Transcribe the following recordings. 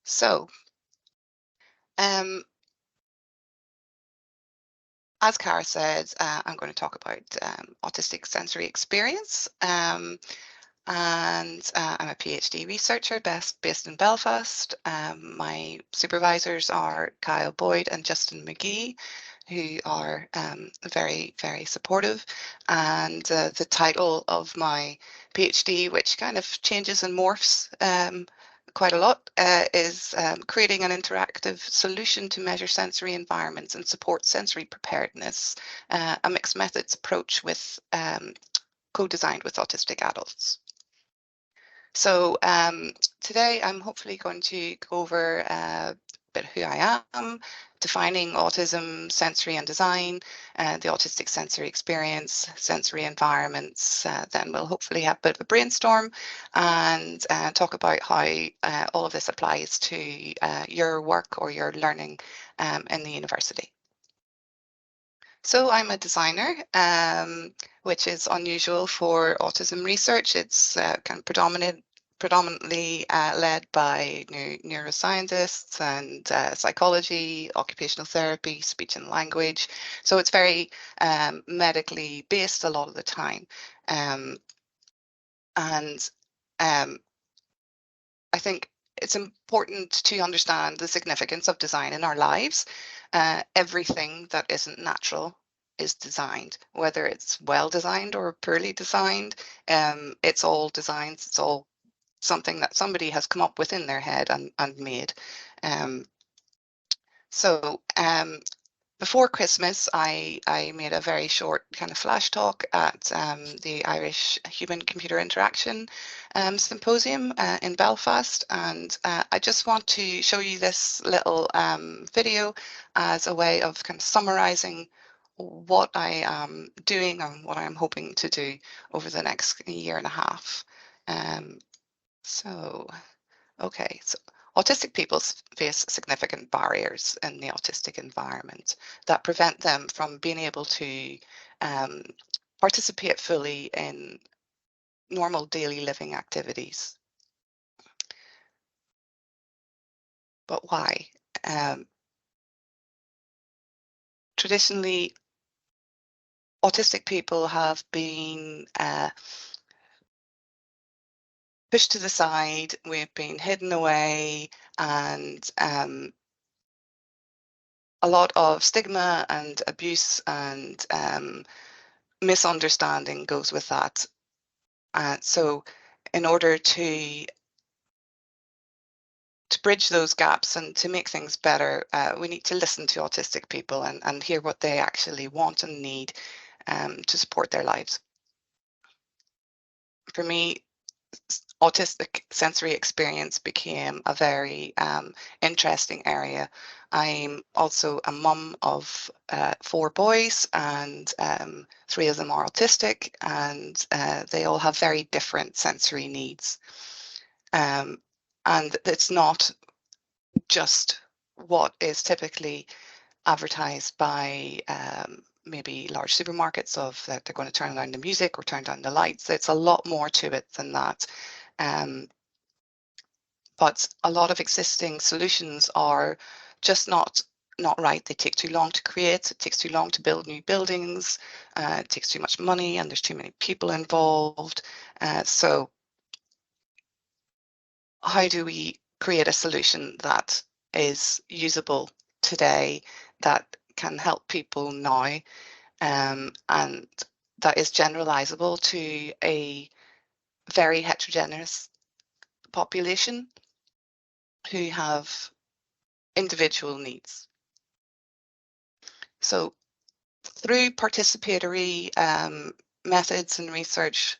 So, um, as Cara said, I'm going to talk about autistic sensory experience. And I'm a PhD researcher based in Belfast. My supervisors are Kyle Boyd and Justin McGee, who are very, very supportive. And the title of my PhD, which kind of changes and morphs quite a lot, is creating an interactive solution to measure sensory environments and support sensory preparedness, a mixed methods approach with co-designed with autistic adults. So today I'm hopefully going to go over a bit who I am, defining autism, sensory and design, the autistic sensory experience, sensory environments. Then we'll hopefully have a bit of a brainstorm and talk about how all of this applies to your work or your learning in the university. So I'm a designer, which is unusual for autism research. It's kind of predominantly led by neuroscientists and psychology, occupational therapy, speech and language. So it's very medically based a lot of the time. Um, and I think it's important to understand the significance of design in our lives. Everything that isn't natural is designed, whether it's well designed or poorly designed. It's all designs. It's all something that somebody has come up with in their head and made. Um, so before Christmas, I made a very short kind of flash talk at the Irish Human Computer Interaction Symposium in Belfast, and I just want to show you this little video as a way of kind of summarising what I am doing and what I'm hoping to do over the next year and a half. Um, so Okay, so autistic people face significant barriers in the autistic environment that prevent them from being able to um, participate fully in normal daily living activities. But why? Um, Traditionally, autistic people have been pushed to the side, we've been hidden away, and a lot of stigma and abuse and misunderstanding goes with that. So in order to bridge those gaps and to make things better, we need to listen to autistic people and hear what they actually want and need to support their lives. For me, autistic sensory experience became a very interesting area. I'm also a mum of 4 boys, and 3 of them are autistic, and they all have very different sensory needs. And it's not just what is typically advertised by maybe large supermarkets of that they're going to turn down the music or turn down the lights. It's a lot more to it than that. Um, but a lot of existing solutions are just not right. They take too long to create. It takes too long to build new buildings. It takes too much money, and there's too many people involved. So how do we create a solution that is usable today, that can help people now, and that is generalizable to a very heterogeneous population who have individual needs? So through participatory methods and research,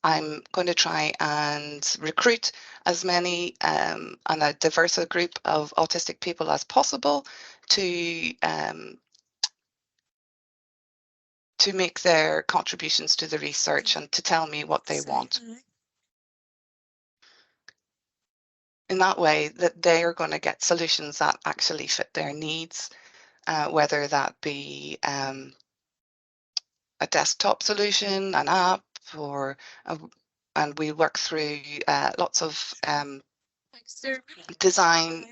I'm going to try and recruit as many and a diverse group of autistic people as possible to make their contributions to the research and to tell me what they want. In that way, that they are going to get solutions that actually fit their needs, whether that be a desktop solution, an app, or and we work through lots of design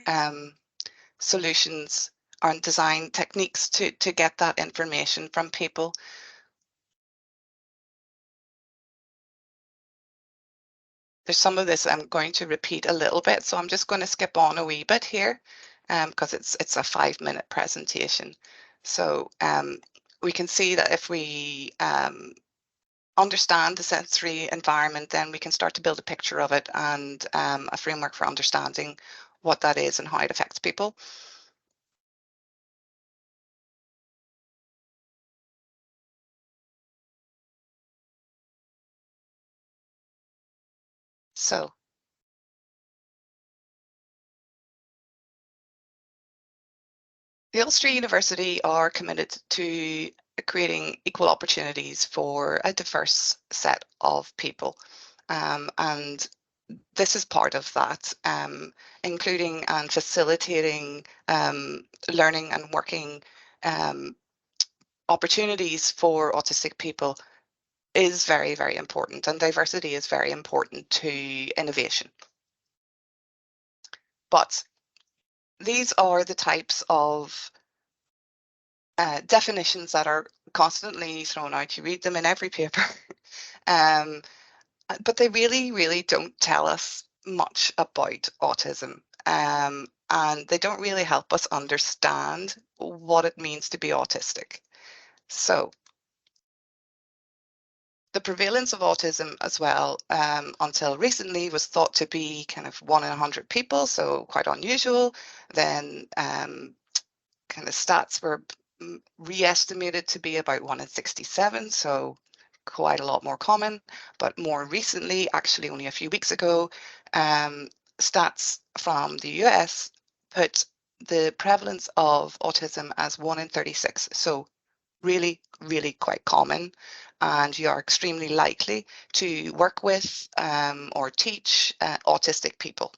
solutions or design techniques to get that information from people. There's some of this I'm going to repeat a little bit, so I'm just going to skip on a wee bit here because it's a 5-minute presentation. So we can see that if we understand the sensory environment, then we can start to build a picture of it and a framework for understanding what that is and how it affects people. So the Ulster University are committed to creating equal opportunities for a diverse set of people. And this is part of that, including and facilitating learning and working opportunities for autistic people is very, very important, and diversity is very important to innovation. But these are the types of definitions that are constantly thrown out. You read them in every paper, um, but they really, really don't tell us much about autism. And they don't really help us understand what it means to be autistic. So the prevalence of autism as well, until recently, was thought to be kind of 1 in 100 people, so quite unusual. Then kind of stats were re-estimated to be about 1 in 67, so quite a lot more common. But more recently, actually only a few weeks ago, stats from the US put the prevalence of autism as 1 in 36. So really, really quite common, and you are extremely likely to work with or teach autistic people.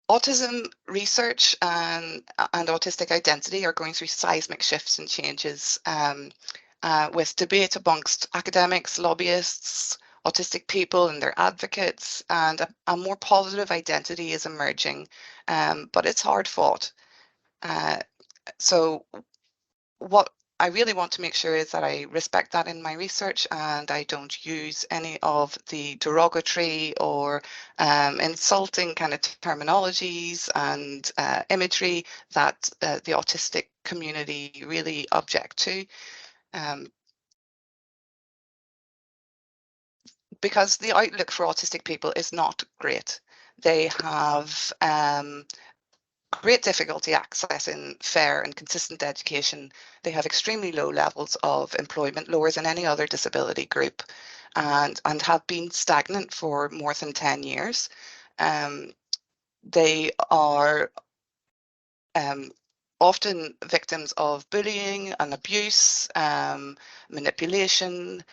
Autism research and autistic identity are going through seismic shifts and changes, with debate amongst academics, lobbyists, autistic people and their advocates, and a more positive identity is emerging, but it's hard fought. Uh, so what I really want to make sure is that I respect that in my research and I don't use any of the derogatory or insulting kind of terminologies and imagery that the autistic community really object to. Um, because the outlook for autistic people is not great. They have great difficulty accessing fair and consistent education. They have extremely low levels of employment, lower than any other disability group, and have been stagnant for more than 10 years. They are often victims of bullying and abuse, manipulation.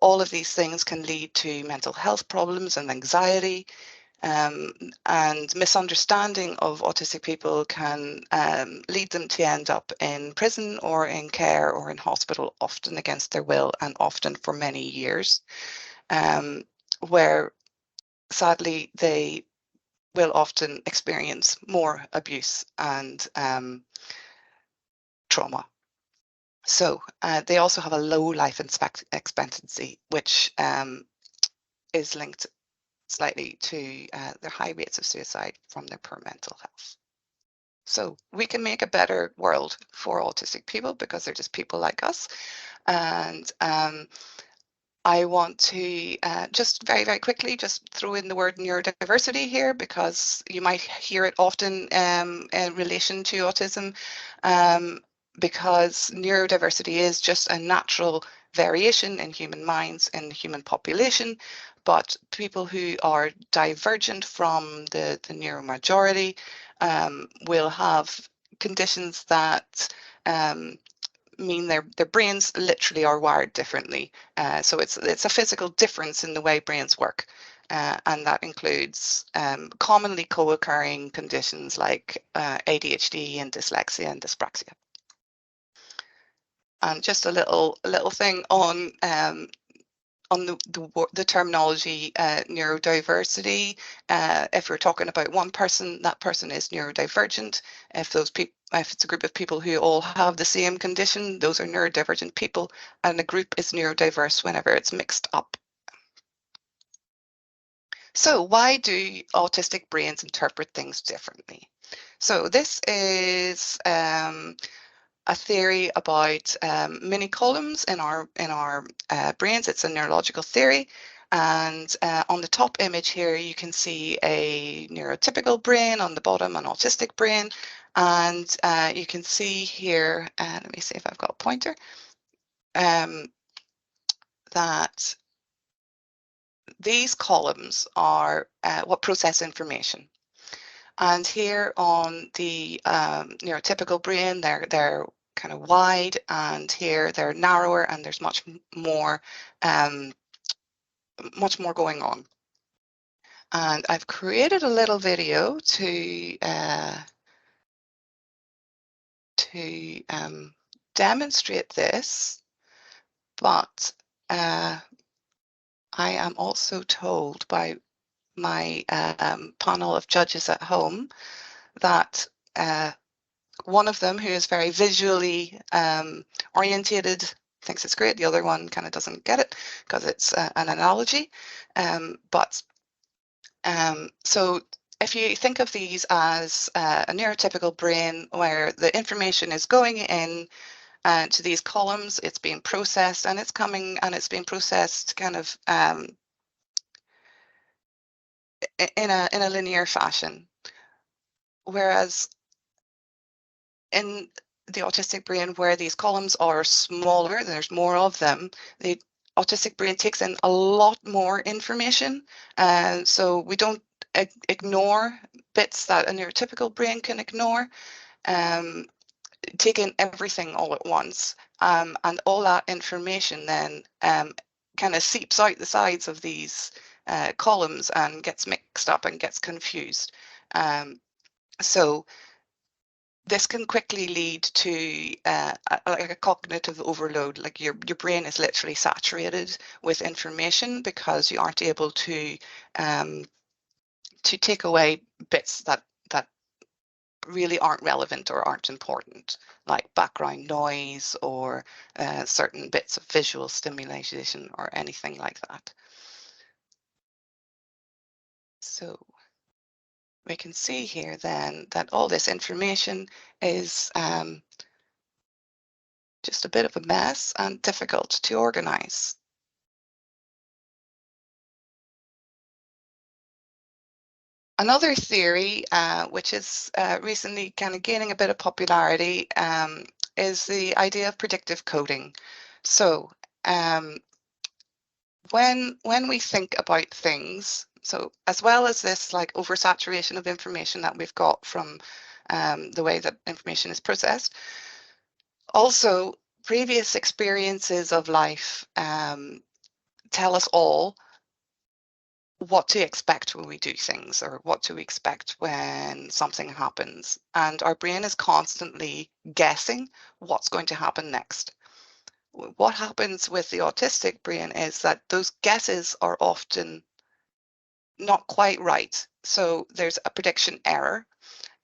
All of these things can lead to mental health problems and anxiety. Um, and misunderstanding of autistic people can lead them to end up in prison or in care or in hospital, often against their will and often for many years, where sadly they will often experience more abuse and trauma. So they also have a low life expectancy, which is linked slightly to their high rates of suicide from their poor mental health. So we can make a better world for autistic people because they're just people like us. And I want to just very, very quickly just throw in the word neurodiversity here because you might hear it often in relation to autism, because neurodiversity is just a natural variation in human minds and human population, but people who are divergent from the neuromajority will have conditions that mean their brains literally are wired differently. So it's a physical difference in the way brains work. And that includes commonly co-occurring conditions like ADHD and dyslexia and dyspraxia. And just a little thing on on the terminology neurodiversity. If we're talking about one person, that person is neurodivergent. If it's a group of people who all have the same condition, those are neurodivergent people, and a group is neurodiverse whenever it's mixed up. So why do autistic brains interpret things differently? So this is a theory about mini columns in our brains. It's a neurological theory. And on the top image here, you can see a neurotypical brain, on the bottom, an autistic brain. And you can see here, let me see if I've got a pointer, that these columns are what process information. And here on the neurotypical brain, they're kind of wide, and here they're narrower, and there's much more going on. And I've created a little video to demonstrate this, but I am also told by my panel of judges at home that one of them, who is very visually orientated, thinks it's great. The other one kind of doesn't get it because it's an analogy. So if you think of these as a neurotypical brain where the information is going in to these columns, it's being processed, and it's coming and it's being processed kind of in a linear fashion. Whereas in the autistic brain, where these columns are smaller, there's more of them, the autistic brain takes in a lot more information. So we don't ignore bits that a neurotypical brain can ignore, take in everything all at once. And all that information then kind of seeps out the sides of these columns and gets mixed up and gets confused. So this can quickly lead to like a cognitive overload. Like your brain is literally saturated with information because you aren't able to take away bits that really aren't relevant or aren't important, like background noise or certain bits of visual stimulation or anything like that. So we can see here then that all this information is just a bit of a mess and difficult to organize. Another theory, which is recently kind of gaining a bit of popularity, is the idea of predictive coding. So when we think about things, so as well as this like oversaturation of information that we've got from the way that information is processed, also previous experiences of life tell us all what to expect when we do things, or what to expect when something happens. And our brain is constantly guessing what's going to happen next. What happens with the autistic brain is that those guesses are often not quite right. So there's a prediction error,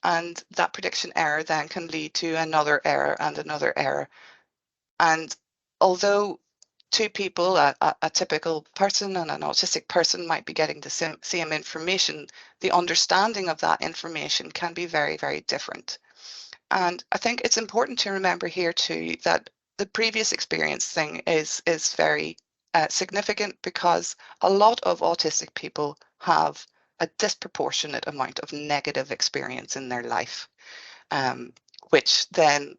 and that prediction error then can lead to another error and another error. And although two people, a typical person and an autistic person, might be getting the same information, the understanding of that information can be very, very different. And I think it's important to remember here too that the previous experience thing is very significant, because a lot of autistic people have a disproportionate amount of negative experience in their life, which then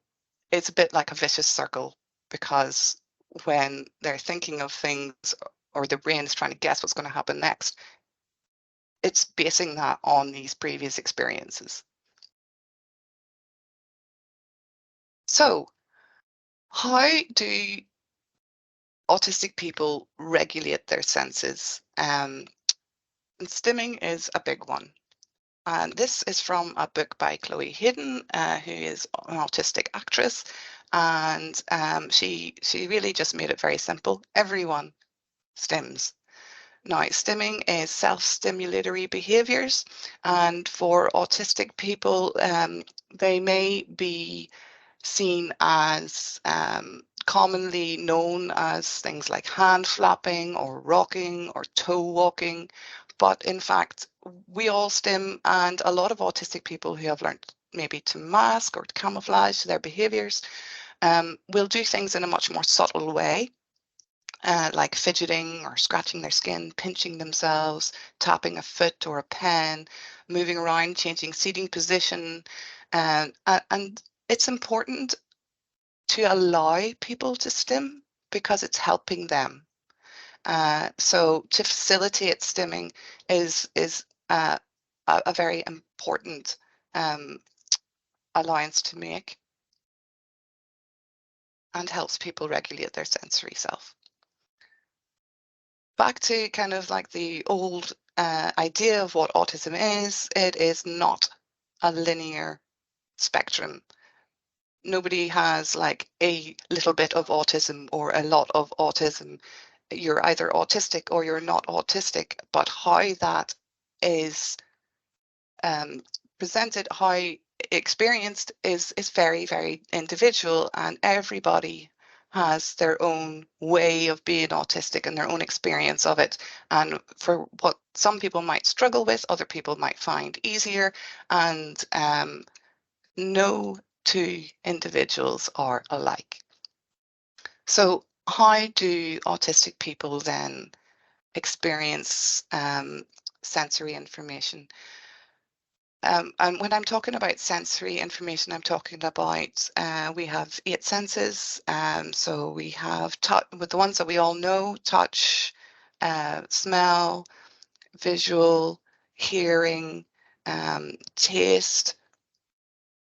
is a bit like a vicious circle, because when they're thinking of things, or their brain is trying to guess what's going to happen next, it's basing that on these previous experiences. So how do autistic people regulate their senses? And stimming is a big one. And this is from a book by Chloe Hayden, who is an autistic actress. And she really just made it very simple. Everyone stims. Now, stimming is self-stimulatory behaviors, and for autistic people, they may be seen as commonly known as things like hand flapping or rocking or toe walking. But in fact, we all stim, and a lot of autistic people who have learned maybe to mask or to camouflage their behaviors will do things in a much more subtle way. Like fidgeting or scratching their skin, pinching themselves, tapping a foot or a pen, moving around, changing seating position. And it's important to allow people to stim because it's helping them. So to facilitate stimming is a very important um, alliance to make, and helps people regulate their sensory self. Back to kind of like the old idea of what autism is, it is not a linear spectrum. Nobody has like a little bit of autism or a lot of autism. You're either autistic or you're not autistic, but how that is um, presented, how experienced is very, very individual, and everybody has their own way of being autistic and their own experience of it. And for what some people might struggle with, other people might find easier. And no two individuals are alike. So how do autistic people then experience sensory information? And when I'm talking about sensory information, I'm talking about we have 8 senses. So we have with the ones that we all know: touch, smell, visual, hearing, taste,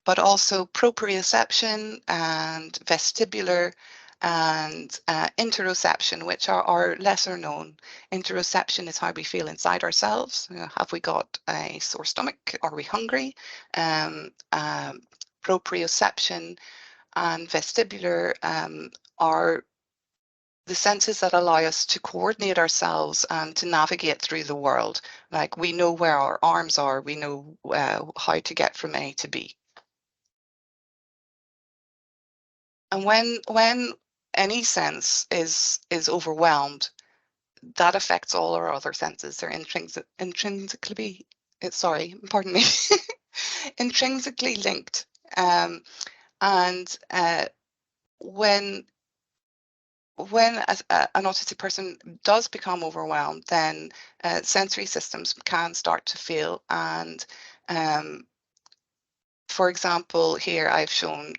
but also proprioception and vestibular and interoception, which are lesser known. Interoception is how we feel inside ourselves. Have we got a sore stomach? Are we hungry? Um, um, Proprioception and vestibular are the senses that allow us to coordinate ourselves and to navigate through the world. Like, we know where our arms are, we know how to get from A to B. And when any sense is overwhelmed, that affects all our other senses. They're intrinsically, sorry, pardon me, intrinsically linked. And when an autistic person does become overwhelmed, then sensory systems can start to fail. And for example, here I've shown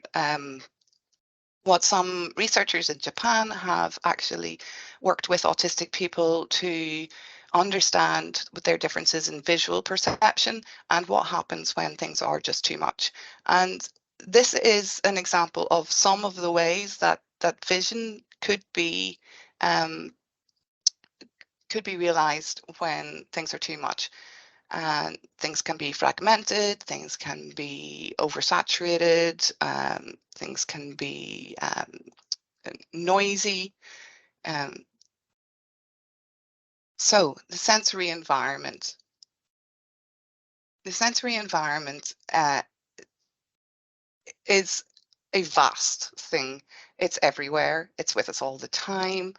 what some researchers in Japan have actually worked with autistic people to understand their differences in visual perception and what happens when things are just too much. And this is an example of some of the ways that vision um, could be realized when things are too much. And things can be fragmented, things can be oversaturated, things can be noisy. Um, so the sensory environment. The sensory environment is a vast thing. It's everywhere. It's with us all the time.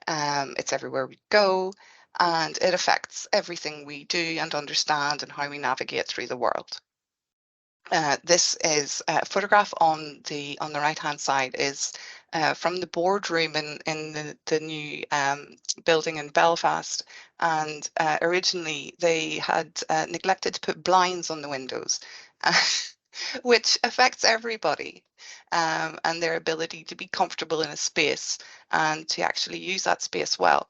It's everywhere we go, and it affects everything we do and understand and how we navigate through the world. This is a photograph on the right hand side is from the boardroom in the new building in Belfast, and originally they had neglected to put blinds on the windows, which affects everybody, and their ability to be comfortable in a space and to actually use that space well.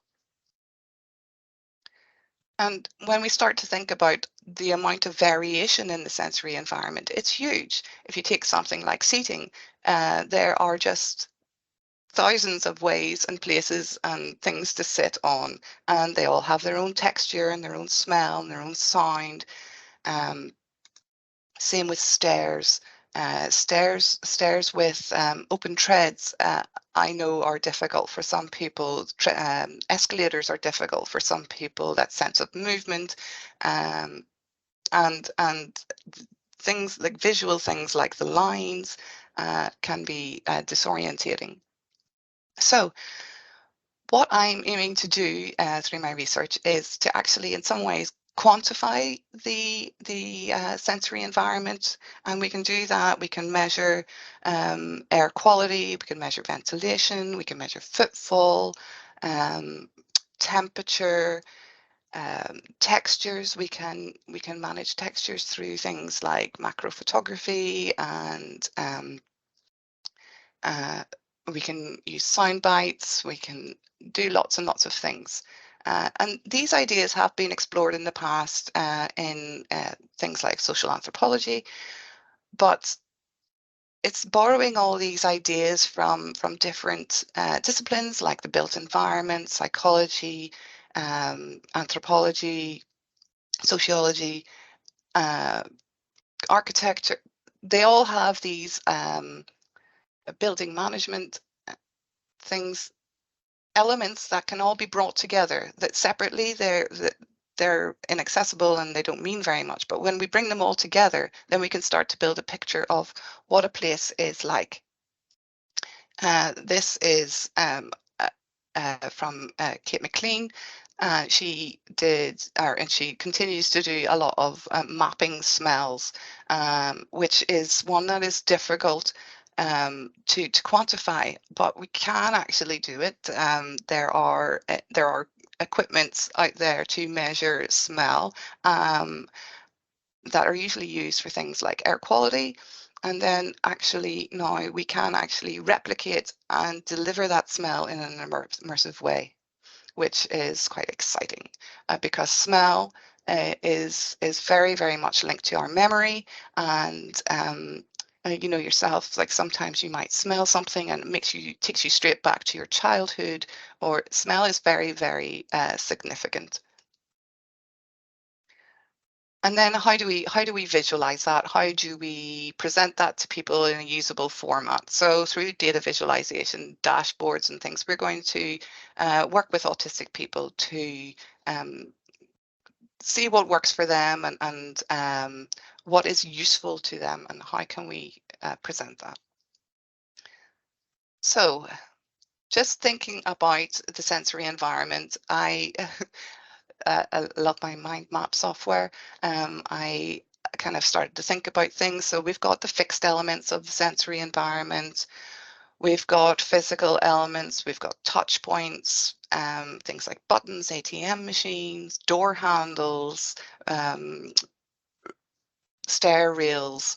And when we start to think about the amount of variation in the sensory environment, it's huge. If you take something like seating, there are just thousands of ways and places and things to sit on, and they all have their own texture and their own smell and their own sound. Um, Same with stairs. Stairs with open treads, I know are difficult for some people. Escalators are difficult for some people. That sense of movement, um, and things like visual things like the lines can be disorientating. So what I'm aiming to do through my research is to actually, in some ways, quantify the sensory environment, and we can do that. We can measure air quality, we can measure ventilation, we can measure footfall, um, temperature, textures. We can manage textures through things like macro photography, and uh, we can use sound bites, we can do lots and lots of things. And these ideas have been explored in the past in things like social anthropology, but it's borrowing all these ideas from different disciplines like the built environment, psychology, anthropology, sociology, uh, architecture. They all have these building management things, elements that can all be brought together, that separately they're inaccessible and they don't mean very much, but when we bring them all together, then we can start to build a picture of what a place is like. This is from Kate McLean. She did, and she continues to do a lot of mapping smells, which is one that is difficult to quantify, but we can actually do it. There are equipments out there to measure smell, that are usually used for things like air quality. And then actually now we can actually replicate and deliver that smell in an immersive way, which is quite exciting because smell is very, very much linked to our memory. And you know yourself, like sometimes you might smell something and it takes you straight back to your childhood, or smell is very, very significant. And then how do we visualize that? How do we present that to people in a usable format? So through data visualization, dashboards and things, we're going to work with autistic people to um, see what works for them, and what is useful to them, and how can we present that. So just thinking about the sensory environment, I love my mind map software. I kind of started to think about things. So we've got the fixed elements of the sensory environment. We've got physical elements. We've got touch points, things like buttons, ATM machines, door handles, stair rails,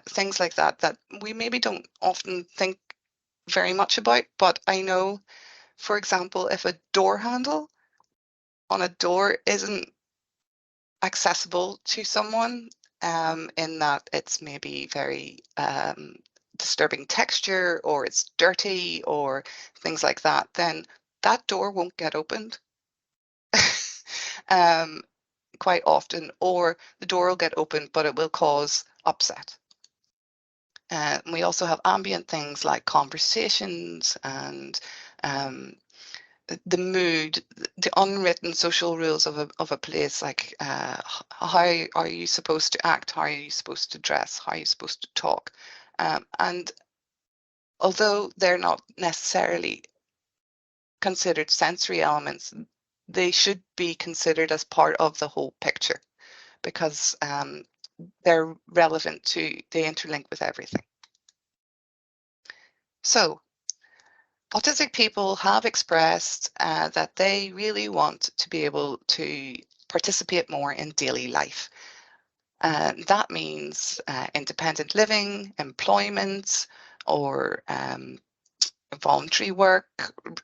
things like that, that we maybe don't often think very much about. But I know, for example, if a door handle on a door isn't accessible to someone, in that it's maybe very disturbing texture, or it's dirty, or things like that, then that door won't get opened um, quite often, or the door will get opened, but it will cause upset. We also have ambient things like conversations and um, the mood, the unwritten social rules of a place, like how are you supposed to act, how are you supposed to dress, how are you supposed to talk. And although they're not necessarily considered sensory elements, they should be considered as part of the whole picture, because they're relevant to, they interlink with everything. So autistic people have expressed that they really want to be able to participate more in daily life. That means independent living, employment, or voluntary work,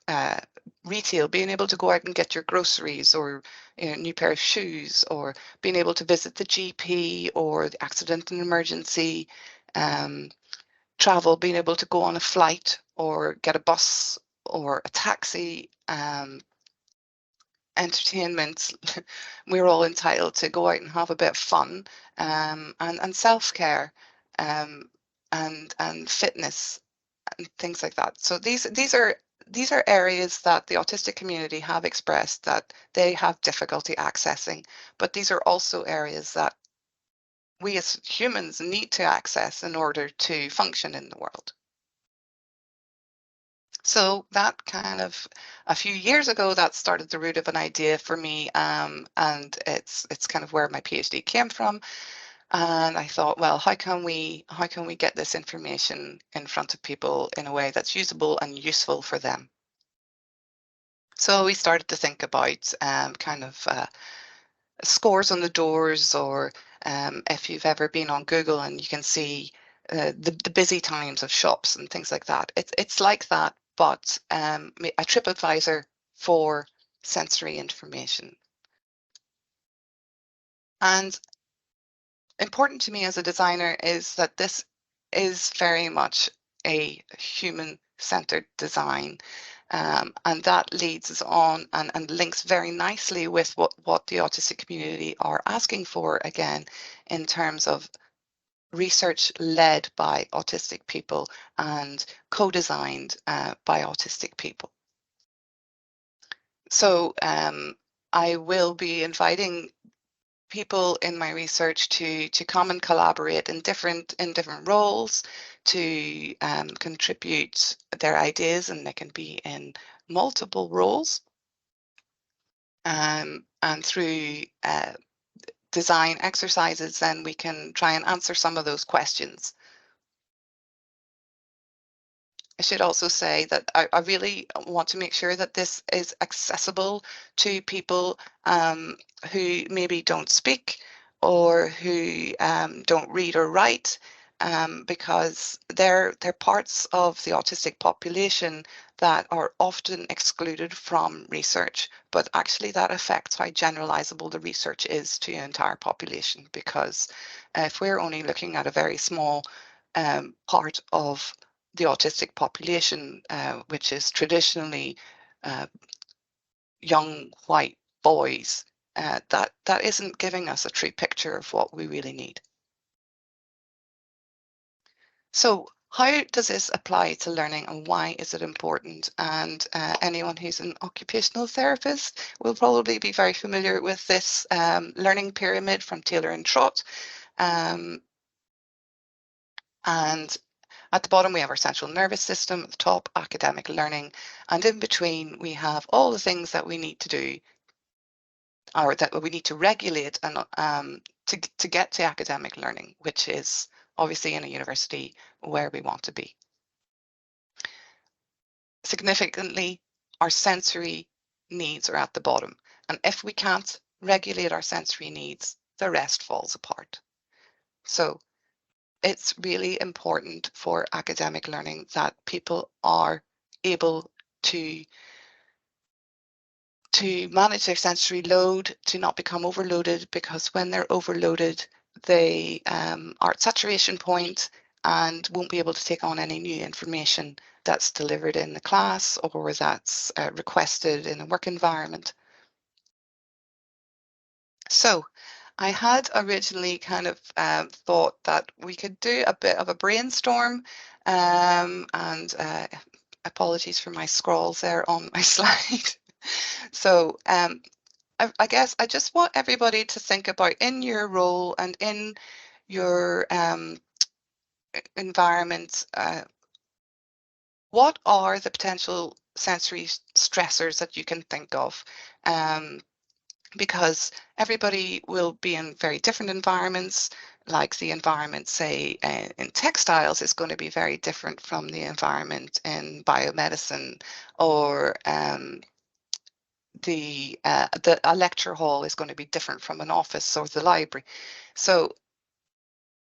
uh, retail, being able to go out and get your groceries, or a new pair of shoes, or being able to visit the GP or the accident and emergency, um, travel, being able to go on a flight or get a bus or a taxi, entertainment. We're all entitled to go out and have a bit of fun, and self-care. and fitness and things like that. So these are areas that the autistic community have expressed that they have difficulty accessing, but these are also areas that we as humans need to access in order to function in the world. So that kind of a few years ago, that started the root of an idea for me, and it's kind of where my PhD came from. And I thought, well, how can we get this information in front of people in a way that's usable and useful for them? So we started to think about kind of scores on the doors, or if you've ever been on Google and you can see the busy times of shops and things like that. It's like that, but a TripAdvisor for sensory information. And important to me as a designer is that this is very much a human-centered design. And that leads us on and links very nicely with what the autistic community are asking for, again, in terms of research led by autistic people and co-designed by autistic people. So I will be inviting people in my research to come and collaborate in different roles, to contribute their ideas, and they can be in multiple roles, and through design exercises, then we can try and answer some of those questions. I should also say that I really want to make sure that this is accessible to people who maybe don't speak, or who don't read or write, because they're parts of the autistic population that are often excluded from research. But actually, that affects how generalizable the research is to the entire population, because if we're only looking at a very small part of the autistic population, which is traditionally uh, young white boys, that isn't giving us a true picture of what we really need. So how does this apply to learning, and why is it important? And anyone who's an occupational therapist will probably be very familiar with this learning pyramid from Taylor and Trott. And at the bottom, we have our central nervous system, at the top, academic learning, and in between, we have all the things that we need to do, or that we need to regulate and to get to academic learning, which is obviously in a university where we want to be. Significantly, our sensory needs are at the bottom, and if we can't regulate our sensory needs, the rest falls apart. So it's really important for academic learning that people are able to manage their sensory load, to not become overloaded, because when they're overloaded, they are at saturation point and won't be able to take on any new information that's delivered in the class, or that's requested in a work environment. So I had originally kind of thought that we could do a bit of a brainstorm, and apologies for my scrawls there on my slide. So I guess I just want everybody to think about, in your role and in your environment, what are the potential sensory stressors that you can think of? Because everybody will be in very different environments. Like the environment, say, in textiles is going to be very different from the environment in biomedicine, or a lecture hall is going to be different from an office or the library. So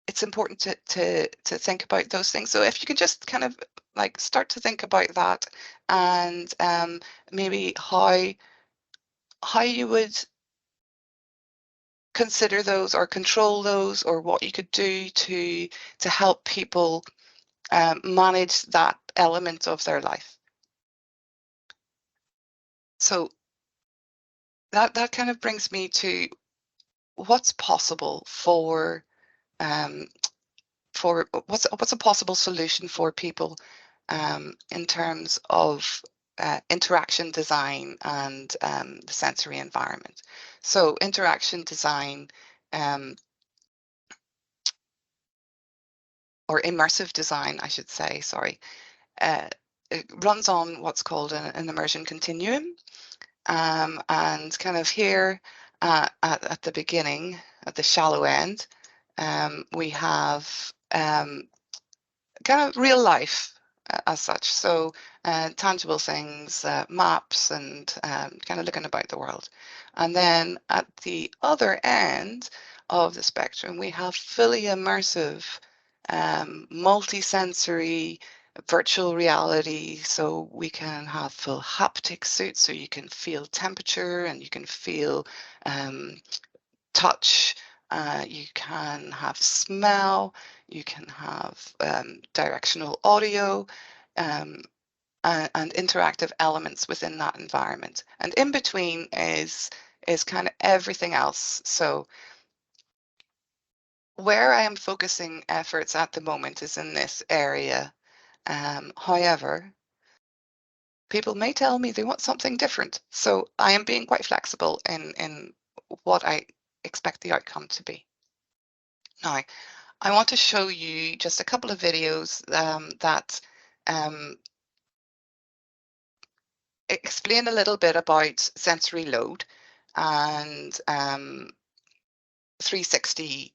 it's important to think about those things. So if you can just kind of like start to think about that, and maybe how you would consider those or control those, or what you could do to help people manage that element of their life. So that kind of brings me to what's possible um, for what's a possible solution for people in terms of interaction design and the sensory environment. So interaction design, or immersive design, I should say, sorry, it runs on what's called an immersion continuum. And kind of here at the beginning, at the shallow end, we have kind of real life as such. So tangible things, maps, and kind of looking about the world. And then at the other end of the spectrum, we have fully immersive, multi-sensory virtual reality. So we can have full haptic suits, so you can feel temperature and you can feel touch, you can have smell, you can have directional audio, and interactive elements within that environment. And in between is kind of everything else. So where I am focusing efforts at the moment is in this area. However, people may tell me they want something different. So I am being quite flexible in what I expect the outcome to be. Now, I want to show you just a couple of videos that explain a little bit about sensory load and 360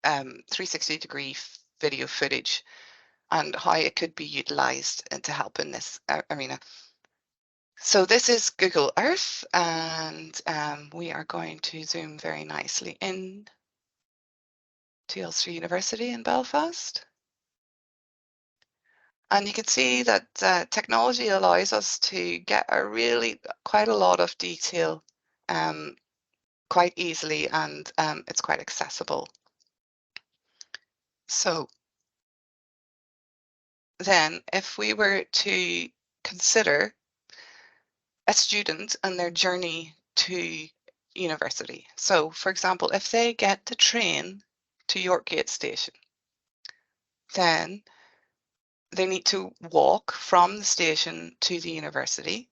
360-degree video footage and how it could be utilized to help in this arena. So this is Google Earth, and we are going to zoom very nicely in to Ulster University in Belfast. And you can see that technology allows us to get quite a lot of detail quite easily, and it's quite accessible. So then if we were to consider a student and their journey to university. So for example, if they get the train to Yorkgate Station, then they need to walk from the station to the university.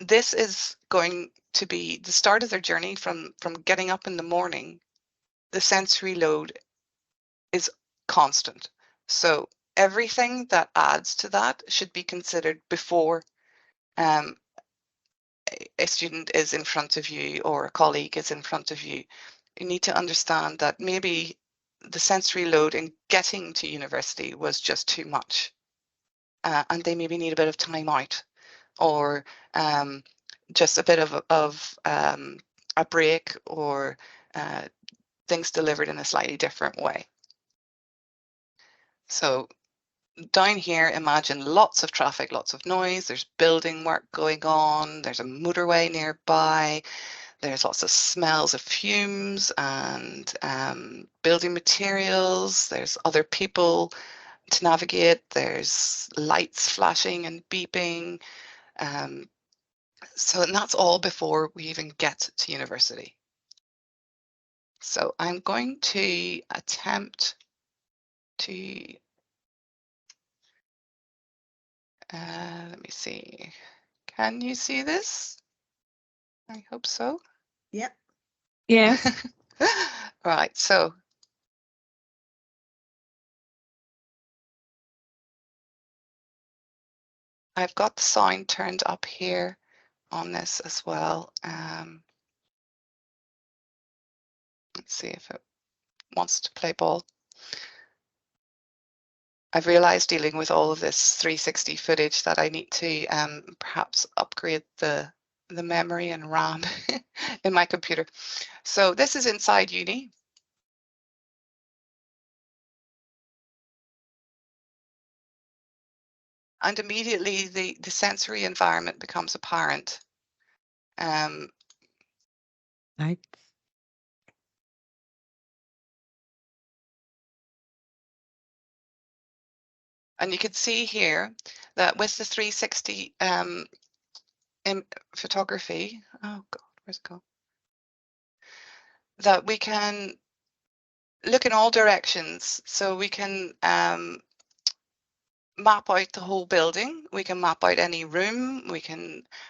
This is going to be the start of their journey from getting up in the morning. The sensory load is constant. So everything that adds to that should be considered before um, a student is in front of you or a colleague is in front of you. You need to understand that maybe the sensory load in getting to university was just too much, and they maybe need a bit of time out, or just a bit of a break, or things delivered in a slightly different way. So down here, imagine lots of traffic, lots of noise, there's building work going on, there's a motorway nearby, there's lots of smells of fumes and building materials, there's other people to navigate, there's lights flashing and beeping. So and that's all before we even get to university. So I'm going to attempt to, let me see, can you see this? I hope so. Yep. Yes. Right, so I've got the sound turned up here on this as well. Let's see if it wants to play ball. I've realized dealing with all of this 360 footage that I need to perhaps upgrade the memory and RAM in my computer. So this is inside uni. And immediately the sensory environment becomes apparent. Right. And you can see here that with the 360 in photography, oh God, where's it gone? That we can look in all directions. So we can map out the whole building. We can map out any room.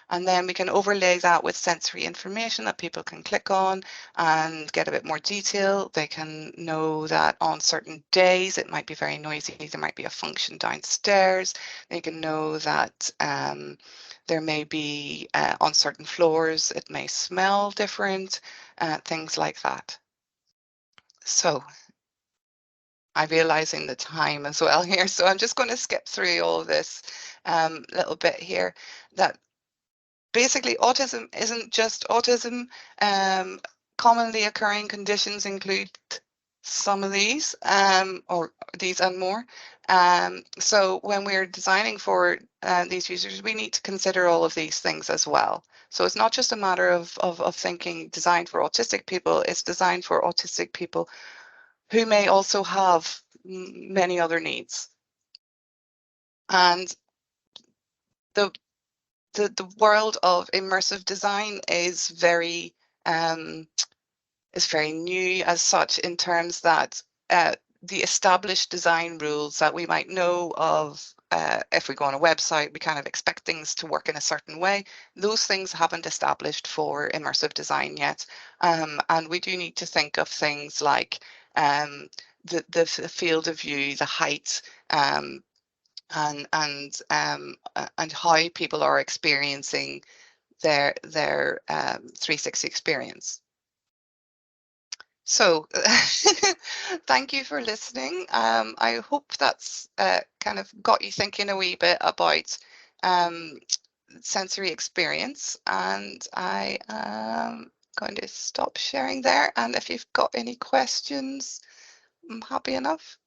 And then we can overlay that with sensory information that people can click on and get a bit more detail. They can know that on certain days it might be very noisy. There might be a function downstairs. They can know that there may be on certain floors, it may smell different, things like that. So I'm realizing the time as well here, so I'm just going to skip through all of this little bit here. That basically autism isn't just autism. Commonly occurring conditions include some of these, or these and more. So when we're designing for these users, we need to consider all of these things as well. So it's not just a matter of thinking designed for autistic people, it's designed for autistic people who may also have many other needs. And the the world of immersive design is very new as such, in terms that the established design rules that we might know of, if we go on a website, we kind of expect things to work in a certain way. Those things haven't established for immersive design yet. And we do need to think of things like the field of view, the height, and how people are experiencing their 360 experience. So thank you for listening. I hope that's kind of got you thinking a wee bit about um, sensory experience, and I am going to stop sharing there. And if you've got any questions, I'm happy enough